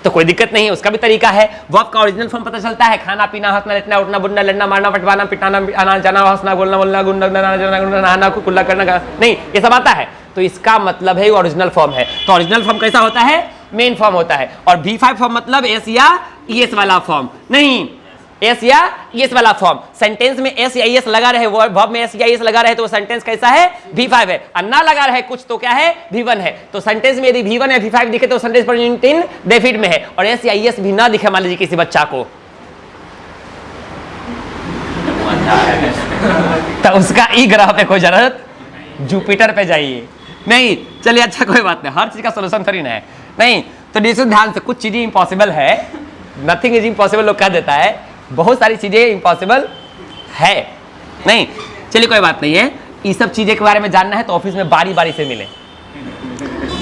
Speaker 1: तो कोई दिक्कत नहीं है, उसका भी तरीका है। वर्ब का ओरिजिनल फॉर्म पता चलता है, खाना पीना, हंसना, लेटना, उठना, बुनना, लड़ना, मारना, पटवाना, पिटाना, आना जाना, हंसना, बोलना, बोलना, गुंडा, नहाना, कुल्ला करना, नहीं ये सब आता है। तो इसका मतलब है ओरिजिनल फॉर्म है। तो ओरिजिनल फॉर्म कैसा होता है? मेन फॉर्म होता है। और V5 फॉर्म मतलब एस या ईएस वाला फॉर्म, नहीं एस या ईएस वाला फॉर्म। सेंटेंस में एस या ईएस लगा रहे, वर्ब में एस या ईएस लगा रहे तो सेंटेंस कैसा है? V5 है। और ना लगा रहे कुछ तो क्या है? V1 है। तो सेंटेंस में यदि V1 या V5 दिखे तो सेंटेंस प्रेजेंट इन डेफिनिट में है। और एस या ईएस भी ना दिखे मान लीजिए किसी बच्चा को तो उसका ई ग्रह पे कोई जरूरत, जुपिटर पे जाइए। नहीं चलिए अच्छा कोई बात नहीं, हर चीज का सोल्यूशन थोड़ी ना है। नहीं तो देखो ध्यान से, कुछ चीजें इम्पॉसिबल है, नथिंग इज इम्पॉसिबल लोग कह देता है, बहुत सारी चीजें इम्पॉसिबल है। नहीं चलिए कोई बात नहीं है, ये सब चीजें के बारे में जानना है तो ऑफिस में बारी बारी से मिले,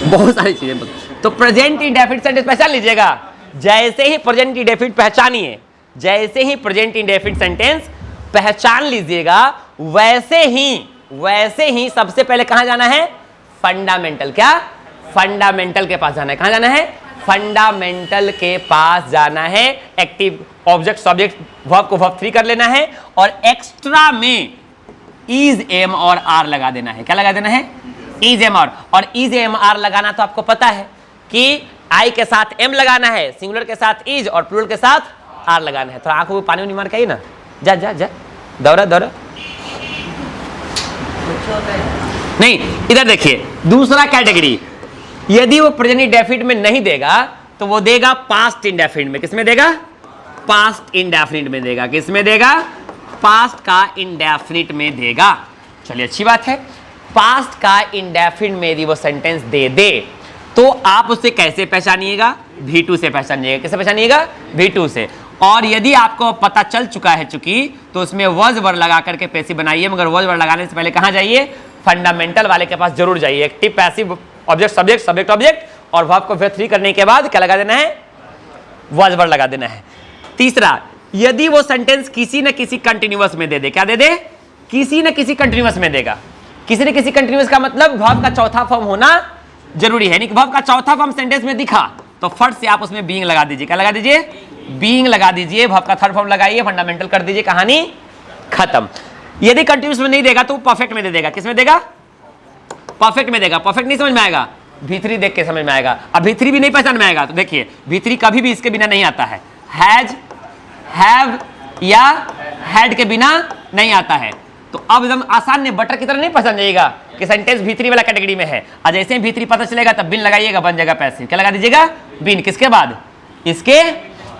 Speaker 1: बहुत सारी चीजें। तो प्रेजेंट इंडेफिनिट सेंटेंस पहचान लीजिएगा, जैसे ही प्रेजेंट इंडेफिनिट पहचानिए, जैसे ही प्रेजेंट इंडेफिनिट सेंटेंस पहचान लीजिएगा, वैसे ही सबसे पहले कहां जाना है, फंडामेंटल। क्या? फंडामेंटल के पास जाना है। कहां जाना है? फंडामेंटल के पास जाना है। एक्टिव ऑब्जेक्ट सब्जेक्ट वर्ब को वर्ब 3 कर लेना है और एक्स्ट्रा में इज एम और आर लगा देना है। क्या लगा देना है? Is am are. और इज एम आर लगाना तो आपको पता है कि आई के साथ एम लगाना है, सिंगुलर के साथ इज और प्लूरल के साथ आर लगाना है। थोड़ा आंखों में पानी मार के आई ना, जा जा जा, दौड़ा दौड़ा। नहीं इधर देखिए, दूसरा कैटेगरी, यदि वो प्रेजेंट इंडेफिनिट में नहीं देगा तो वो देगा पास्ट इंडेफिनिट में। किसमें देगा? पास्ट इंडेफिनिट में देगा। किसमें देगा? पास्ट का इंडेफिनिट में देगा। चलिए अच्छी बात है। पास्ट का इंडेफिनिट में यदि वो सेंटेंस दे दे तो आप उसे कैसे पहचानिएगा? V2 से पहचानिएगा। कैसे पहचानिएगा? V2 से। और यदि आपको पता चल चुका है चूंकि, तो उसमें वॉज वर्ड लगा करके पैसिव बनाइए, मगर वॉज वर्ड लगाने से पहले कहां जाइए? फंडामेंटल वाले के पास जरूर जाइए। Active passive object subject subject object और वर्ब को वर्ब 3 करने के बाद क्या लगा देना है? वॉज वर्ड लगा देना है। तीसरा, यदि वो सेंटेंस किसी न किसी कंटिन्यूअस में दे दे। क्या दे दे? किसी न किसी कंटिन्यूअस में देगा। किसी न किसी कंटिन्यूअस का मतलब वर्ब का चौथा फॉर्म होना जरूरी है। वर्ब का चौथा फॉर्म सेंटेंस में दिखा तो फट से आप उसमें बीइंग लगा दीजिए। क्या लगा दीजिए? बीइंग लगा दीजिए। वर्ब का थर्ड फॉर्म लगाइए, फंडामेंटल कर दीजिए, कहानी खत्म। यदि कंटिन्यूअस में नहीं देगा तो परफेक्ट में दे देगा। किसमें देगा? परफेक्ट में देगा। परफेक्ट नहीं समझ में आएगा, V3 देख के समझ में आएगा। अब V3 भी नहीं पहचान में आएगा तो देखिए, V3 कभी भी इसके बिना नहीं आता है। हैज, हैव या हैड के बिना नहीं आता है। तो अब एकदम आसान ने बटर की तरह नहीं पहचान जाइएगा कि सेंटेंस V3 वाला कैटेगरी में है। और जैसे ही V3 पता चलेगा तब बिन लगाइएगा, बन जाएगा पैसिव। क्या लगा दीजिएगा? बिन। किसके बाद? इसके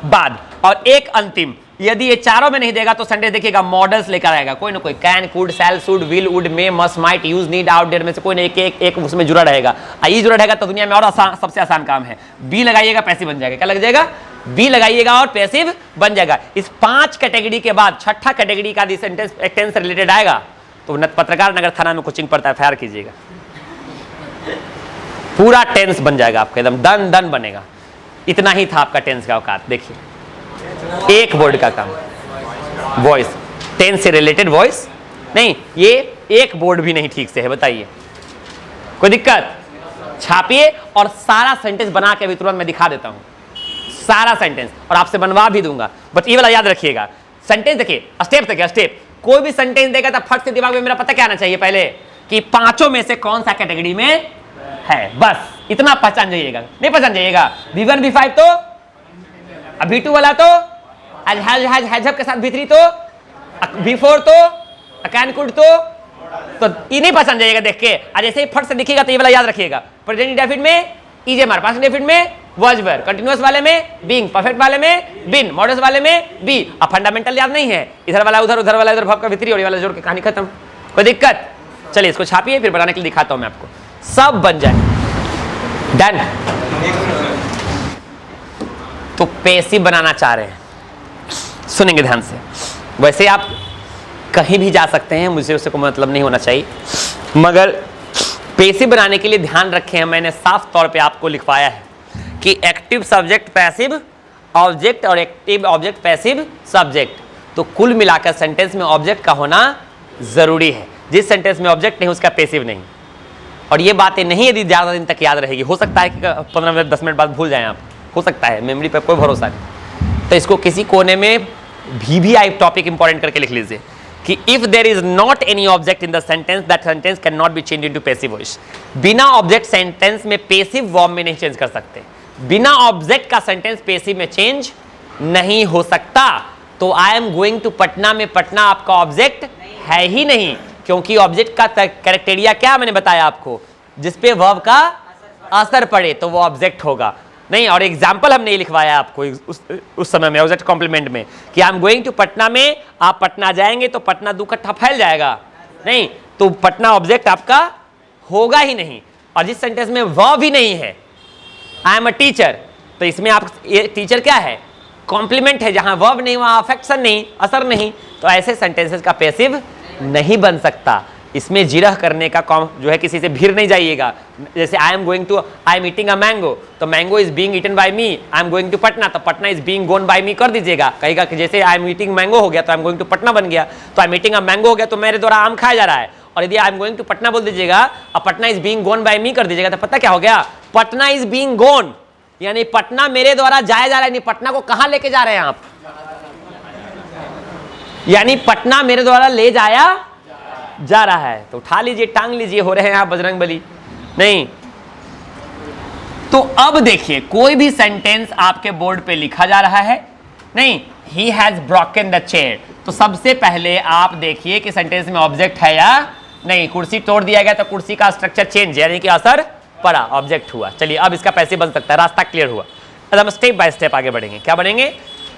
Speaker 1: बाद। और एक अंतिम, यदि ये चारों में नहीं देगा तो सेंटेंस देखिएगा मॉडल्स लेकर आएगा। कोई ना कोई, can, could, shall, should, will, would, may, must, might, used, need, ought, dare में से कोई ना एक उसमें जुड़ा रहेगा। ये जुड़ा रहेगा तो दुनिया में और आसान, सबसे आसान काम है। बी लगाइएगा, पैसिव बन जाएगा। क्या लग जाएगा? बी लगाइएगा और पैसिव बन जाएगा। इस 5 कैटेगरी के बाद छठा कैटेगरी का सेंटेंस टेंस से रिलेटेड आएगा तो पत्रकार नगर थाना में कोचिंग पड़ता है, फायर कीजिएगा, पूरा टेंस बन जाएगा आपका, एकदम दन दन बनेगा। इतना ही था आपका टेंस का औकात। देखिए, एक वर्ड का काम, वॉइस, टेंस से रिलेटेड वॉइस नहीं, ये एक बोर्ड भी नहीं ठीक से है, बताइए कोई दिक्कत? छापिए और सारा सेंटेंस बना के अभी तुरंत मैं दिखा देता हूं, सारा सेंटेंस, और आपसे बनवा भी दूंगा। बट ये वाला याद रखिएगा, सेंटेंस देखिए, स्टेप देखिए, स्टेप। कोई भी सेंटेंस देगा तो फट से दिमाग में मेरा पता क्या आना चाहिए पहले, कि पांचों में से कौन सा कैटेगरी में है, बस इतना पहचान जाइएगा। नहीं पहचान जाइएगा V1 V5 तो, अब V2 वाला तो, हैजहब के साथ V3 तो, V4 तो, कैन कुड तो ये नहीं पहचान जाइएगा देख के। आज ऐसे ही फट से दिखेगा तो ये वाला याद रखिएगा। प्रेजेंट इंडेफिनिट में ईजेमआर, पास्ट इंडेफिनिट में वाज वेयर, कंटीन्यूअस वाले में बीइंग, परफेक्ट वाले में बीन, मॉडल्स वाले में बी। अब फंडामेंटल याद नहीं है, इधर वाला उधर, उधर वाला इधर, भाव का V3 और ये वाला जोड़ के कहानी खत्म। कोई दिक्कत? चलिए इसको छापिए, फिर बनाने के लिए दिखाता हूं मैं आपको, सब बन जाए। डन। तो पैसिव बनाना चाह रहे हैं, सुनेंगे ध्यान से। वैसे आप कहीं भी जा सकते हैं, मुझे उससे कोई मतलब नहीं होना चाहिए, मगर पैसिव बनाने के लिए ध्यान रखें, मैंने साफ तौर पे आपको लिखवाया है कि एक्टिव सब्जेक्ट पैसिव ऑब्जेक्ट और एक्टिव ऑब्जेक्ट पैसिव सब्जेक्ट। तो कुल मिलाकर सेंटेंस में ऑब्जेक्ट का होना जरूरी है। जिस सेंटेंस में ऑब्जेक्ट नहीं उसका पैसिव नहीं। और ये बातें नहीं यदि ज़्यादा दिन तक याद रहेगी, हो सकता है कि 15 मिनट 10 मिनट बाद भूल जाएं आप, हो सकता है, मेमोरी पर कोई भरोसा नहीं। तो इसको किसी कोने में भी आप टॉपिक इंपॉर्टेंट करके लिख लीजिए कि if there is not any object in the sentence, that sentence can not be change into passive voice. बिना ऑब्जेक्ट सेंटेंस में पैसिव फॉर्म में नहीं चेंज कर सकते। बिना ऑब्जेक्ट का सेंटेंस पैसिव में चेंज नहीं हो सकता। तो I am going to Patna में पटना आपका ऑब्जेक्ट है ही नहीं, क्योंकि ऑब्जेक्ट का क्राइटेरिया क्या मैंने बताया आपको, जिसपे वर्ब का असर पड़े तो वो ऑब्जेक्ट होगा। नहीं, और एग्जाम्पल हमने ये लिखवाया आपको उस समय में ऑब्जेक्ट कॉम्प्लीमेंट में कि I am going to Patna में, आप पटना जाएंगे तो पटना 2 कट्ठा फैल जाएगा, नहीं तो पटना ऑब्जेक्ट आपका होगा ही नहीं। और जिस सेंटेंस में वर्ब ही नहीं है, आई एम अ टीचर, तो इसमें आप ये टीचर क्या है, कॉम्प्लीमेंट है, जहां वर्ब नहीं वहां अफेक्शन नहीं, असर नहीं, तो ऐसे सेंटेंसेस का पैसिव नहीं बन सकता। इसमें जिरह करने का जो है, किसी से भीड़ नहीं जाइएगा। जैसे I am eating a mango, तो mango is being eaten by me, I am going to Patna, तो Patna is being gone by me कर दीजिएगा। कहेगा कि जैसे आई एम ईटिंग मैंगो हो गया तो I am going to Patna बन गया, तो I am eating a mango हो गया तो मेरे द्वारा आम खाया जा रहा है। और यदि I am going to Patna बोल दीजिएगा और Patna is being gone by me कर दीजिएगा, तो पता क्या हो गया, पटना इज बीइंग गोन, यानी पटना मेरे द्वारा जाया जा रहा है। नहीं, पटना को कहां लेके जा रहे हैं आप, यानी पटना मेरे द्वारा ले जाया जा रहा है। तो उठा लीजिए, टांग लीजिए, हो रहे हैं आप बजरंग बली। नहीं, तो अब देखिए कोई भी सेंटेंस आपके बोर्ड पे लिखा जा रहा है, नहीं he has broken the chair, तो सबसे पहले आप देखिए कि सेंटेंस में ऑब्जेक्ट है या नहीं। कुर्सी तोड़ दिया गया तो कुर्सी का स्ट्रक्चर चेंज, यानी कि असर पड़ा, ऑब्जेक्ट हुआ। चलिए अब इसका पैसिव बन सकता है, रास्ता क्लियर हुआ। अब हम स्टेप बाय स्टेप आगे बढ़ेंगे। क्या बढ़ेंगे,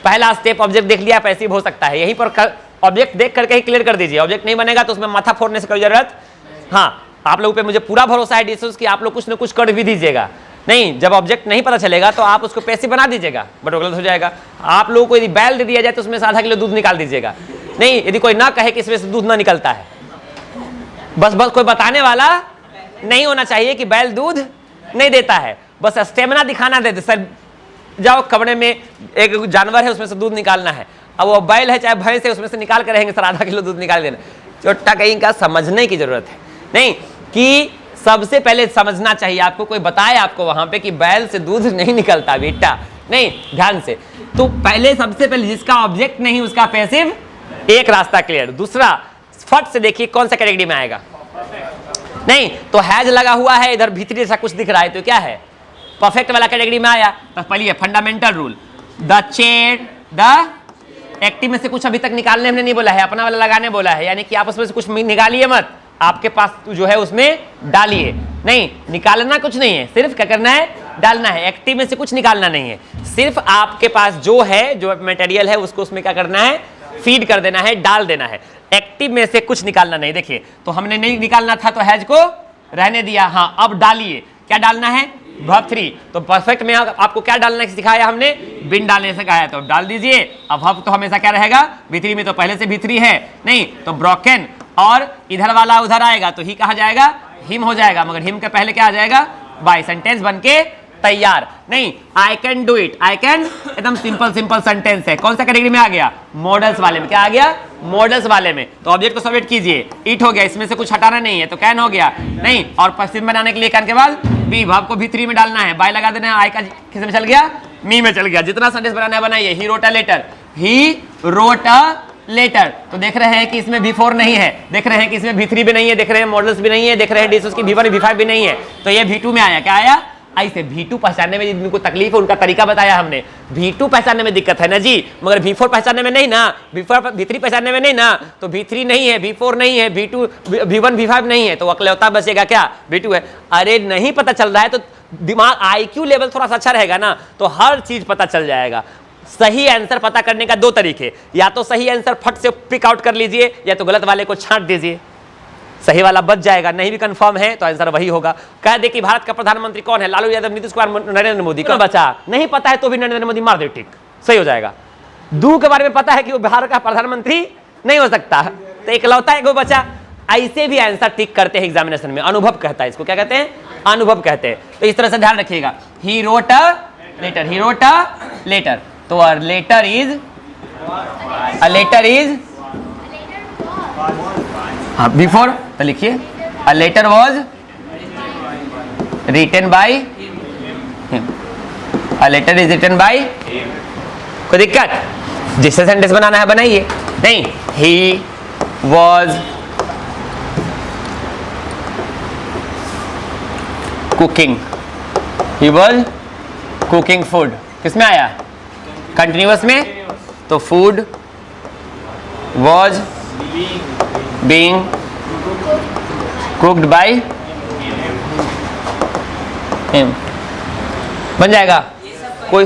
Speaker 1: पहला स्टेप ऑब्जेक्ट देख लिया, पैसिव हो सकता है, यहीं पर ऑब्जेक्ट देख करके ही क्लियर कर दीजिए। ऑब्जेक्ट नहीं बनेगा तो उसमें माथा फोड़ने से कोई जरूरत, हाँ आप लोगों पे मुझे पूरा भरोसा है डिस्कस कि आप लोग कुछ ना कुछ कर भी दीजिएगा। नहीं, जब ऑब्जेक्ट नहीं पता चलेगा तो आप उसको पैसिव बना दीजिएगा, बट गलत हो जाएगा। आप लोगों को यदि बैल दे दिया जाए तो उसमें से आधा किलो दूध निकाल दीजिएगा। नहीं, यदि कोई ना कहे कि इसमें से दूध ना निकलता है, बस कोई बताने वाला नहीं होना चाहिए कि बैल दूध नहीं देता है, बस स्टेमिना दिखाना दे, सर जाओ कमरे में एक जानवर है उसमें से दूध निकालना है, अब वो बैल है चाहे भैंस है उसमें से निकाल कर रहेंगे, सर आधा किलो दूध निकाल देना। छोटा कहीं का समझने की जरूरत है, नहीं कि सबसे पहले समझना चाहिए आपको, कोई बताए आपको वहां पे कि बैल से दूध नहीं निकलता बेटा, नहीं ध्यान से। तो पहले सबसे पहले जिसका ऑब्जेक्ट नहीं उसका पैसिव, एक रास्ता क्लियर। दूसरा फट से देखिए कौन सा कैटेगरी में आएगा, नहीं तो हैज लगा हुआ है, इधर भीतरी ऐसा कुछ दिख रहा है तो क्या है, परफेक्ट वाला कैटेगरी में आया। तो पहले fundamental rule, the chair, the active में से कुछ अभी तक निकालने हमने नहीं बोला है, अपना वाला लगाने बोला है, यानी कि आप उसमें से कुछ निकालिए मत, आपके पास जो है उसमें डालिए। नहीं, निकालना कुछ नहीं है, सिर्फ क्या करना है, डालना है। एक्टिव में से कुछ निकालना नहीं है, सिर्फ आपके पास जो है, जो मटेरियल है उसको उसमें क्या करना है, फीड कर देना है, डाल देना है। एक्टिव में से कुछ निकालना नहीं। देखिए तो हमने नहीं निकालना था तो हैज को रहने दिया, हाँ अब डालिए, क्या डालना है, वर्ब 3। तो परफेक्ट में आपको क्या डालना सिखाया हमने, बिन डालने से कहा है तो डाल दीजिए। अब वर्ब तो हमेशा क्या रहेगा, V3 में तो पहले से V3 है, नहीं तो ब्रोकन, और इधर वाला उधर आएगा तो ही कहा जाएगा, हिम हो जाएगा, मगर हिम के पहले क्या आ जाएगा, बाय। सेंटेंस बनके तैयार। नहीं, I can do it, I can एकदम सिंपल सेंटेंस है, कौन सा कैटेगरी में आ गया, मॉडल्स वाले में। क्या आ गया, मॉडल्स वाले में। तो ऑब्जेक्ट को सबमिट कीजिए, इट हो गया, इसमें से कुछ हटाना नहीं है तो कैन हो गया, नहीं और पश्चिम बनाने के लिए कैन के बाद बी, वर्ब को V3 में डालना है, बाय लगा देना है, आई का किस में चल गया, मी में चल गया। जितना सेंटेंस बनाना है बनाइए। He wrote a letter, he wrote a letter, तो देख रहे हैं कि इसमें V4 नहीं है, देख रहे हैं कि इसमें V3 भी नहीं है, देख रहे हैं मॉडल्स भी नहीं है, देख रहे हैं डिस्कस की V1 V5 भी नहीं है, तो ये V2 में आया। क्या आया, ऐसे V2 पहचानने में जिनको तकलीफ है उनका तरीका बताया हमने। V2 पहचानने में दिक्कत है ना जी, मगर V4 पहचानने में नहीं ना, V3 पहचानने में नहीं ना, तो V3 नहीं है, V4 नहीं है, V1 V5 नहीं है, तो अकलौता बचेगा क्या, V2 है। अरे नहीं पता चल रहा है तो दिमाग IQ लेवल थोड़ा सा अच्छा रहेगा ना, तो हर चीज पता चल जाएगा। सही आंसर पता करने का 2 तरीके, या तो सही आंसर फट से पिक आउट कर लीजिए, या तो गलत वाले को छांट दीजिए, सही वाला बच जाएगा। नहीं भी कंफर्म है तो आंसर वही होगा। कह दे कि भारत का प्रधानमंत्री कौन है, लालू यादव, नीतीश कुमार, नरेंद्र मोदी, कौन बचा, नहीं पता है तो भी नरेंद्र मोदी मार दे, टिक, सही हो जाएगा। दू के बारे में पता है कि वो भारत का प्रधानमंत्री नहीं हो सकता, तो इकलौता एक बचा। ऐसे भी आंसर टिक करते हैं एग्जामिनेशन में, अनुभव कहता है इसको, क्या कहते हैं, अनुभव कहते हैं। तो इस तरह से ध्यान रखिएगा। He wrote a letter, he wrote a letter, तो a letter is, a letter is, हाँ बिफोर, तो लिखिए a letter was written by him, a letter is written by, कोई दिक्कत, जिससे सेंटेंस बनाना है बनाइए। नहीं, he was cooking, he was cooking food, किसमें आया, कंटिन्यूअस में, तो food was being cooked by him, बन जाएगा। कोई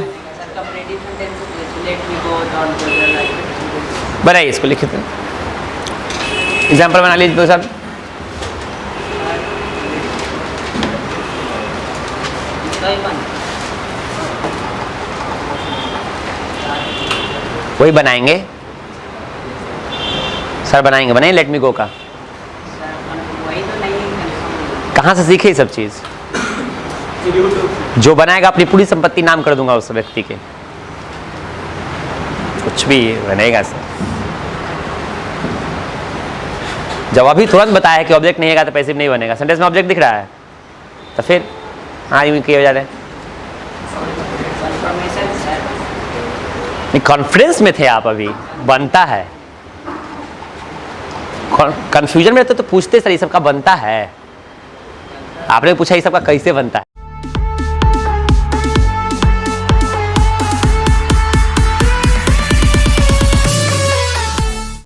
Speaker 1: बनाइए, इसको लिखिए। एग्जाम्पल बना लीजिए तो सर। वही बनाएंगे सर, बनाएंगे, बनाइए लेट मी गो का। कहाँ से सीखे ये सब चीज़? जो बनाएगा अपनी पूरी संपत्ति नाम कर दूंगा उस व्यक्ति के, कुछ भी बनेगा सर। जब अभी तुरंत बताया कि ऑब्जेक्ट नहीं है तो पैसिव नहीं बनेगा। सेंटेंस में ऑब्जेक्ट दिख रहा है तो फिर हाँ यूँ किए जा रहे हैं। कॉन्फ्रेंस में थे आप, अभी बनता है। कंफ्यूजन में रहते तो पूछते सर ये सबका बनता है, आपने पूछा ये सबका कैसे बनता है।